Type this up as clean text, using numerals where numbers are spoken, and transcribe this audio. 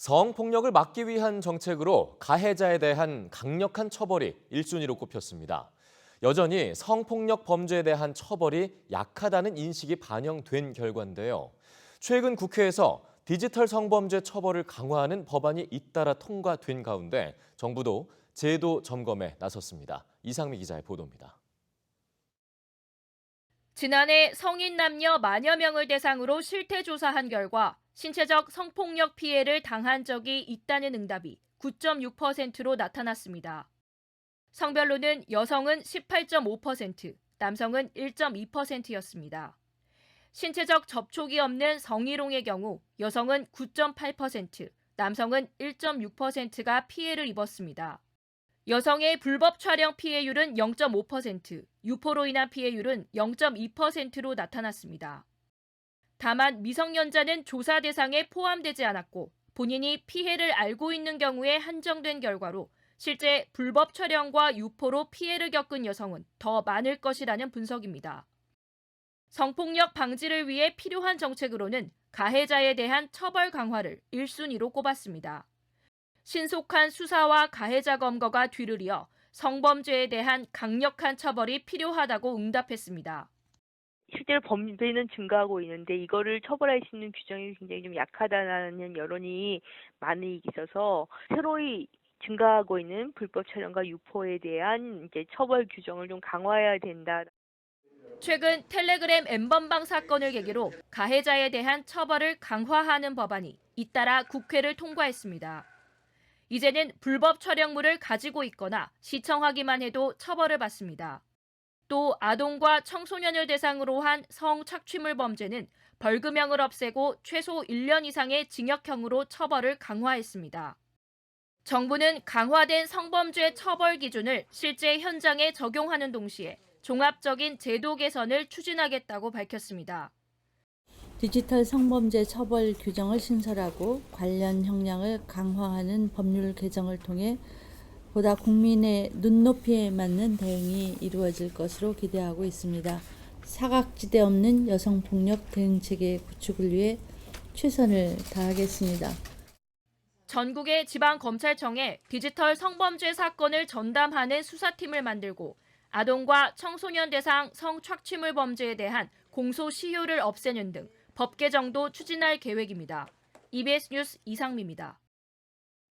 성폭력을 막기 위한 정책으로 가해자에 대한 강력한 처벌이 1순위로 꼽혔습니다. 여전히 성폭력 범죄에 대한 처벌이 약하다는 인식이 반영된 결과인데요. 최근 국회에서 디지털 성범죄 처벌을 강화하는 법안이 잇따라 통과된 가운데 정부도 제도 점검에 나섰습니다. 이상미 기자의 보도입니다. 지난해 성인 남녀 만여 명을 대상으로 실태 조사한 결과 신체적 성폭력 피해를 당한 적이 있다는 응답이 9.6%로 나타났습니다. 성별로는 여성은 18.5%, 남성은 1.2%였습니다. 신체적 접촉이 없는 성희롱의 경우 여성은 9.8%, 남성은 1.6%가 피해를 입었습니다. 여성의 불법 촬영 피해율은 0.5%, 유포로 인한 피해율은 0.2%로 나타났습니다. 다만 미성년자는 조사 대상에 포함되지 않았고 본인이 피해를 알고 있는 경우에 한정된 결과로 실제 불법 촬영과 유포로 피해를 겪은 여성은 더 많을 것이라는 분석입니다. 성폭력 방지를 위해 필요한 정책으로는 가해자에 대한 처벌 강화를 1순위로 꼽았습니다. 신속한 수사와 가해자 검거가 뒤를 이어 성범죄에 대한 강력한 처벌이 필요하다고 응답했습니다. 실제로 범죄는 증가하고 있는데 이거를 처벌할 수 있는 규정이 굉장히 좀 약하다는 여론이 많이 있어서 새로이 증가하고 있는 불법 촬영과 유포에 대한 이제 처벌 규정을 좀 강화해야 된다. 최근 텔레그램 N번방 사건을 계기로 가해자에 대한 처벌을 강화하는 법안이 잇따라 국회를 통과했습니다. 이제는 불법 촬영물을 가지고 있거나 시청하기만 해도 처벌을 받습니다. 또 아동과 청소년을 대상으로 한 성착취물 범죄는 벌금형을 없애고 최소 1년 이상의 징역형으로 처벌을 강화했습니다. 정부는 강화된 성범죄 처벌 기준을 실제 현장에 적용하는 동시에 종합적인 제도 개선을 추진하겠다고 밝혔습니다. 디지털 성범죄 처벌 규정을 신설하고 관련 형량을 강화하는 법률 개정을 통해 보다 국민의 눈높이에 맞는 대응이 이루어질 것으로 기대하고 있습니다. 사각지대 없는 여성폭력 대응체계 구축을 위해 최선을 다하겠습니다. 전국의 지방검찰청에 디지털 성범죄 사건을 전담하는 수사팀을 만들고 아동과 청소년 대상 성착취물 범죄에 대한 공소시효를 없애는 등 법 개정도 추진할 계획입니다. EBS 뉴스 이상미입니다.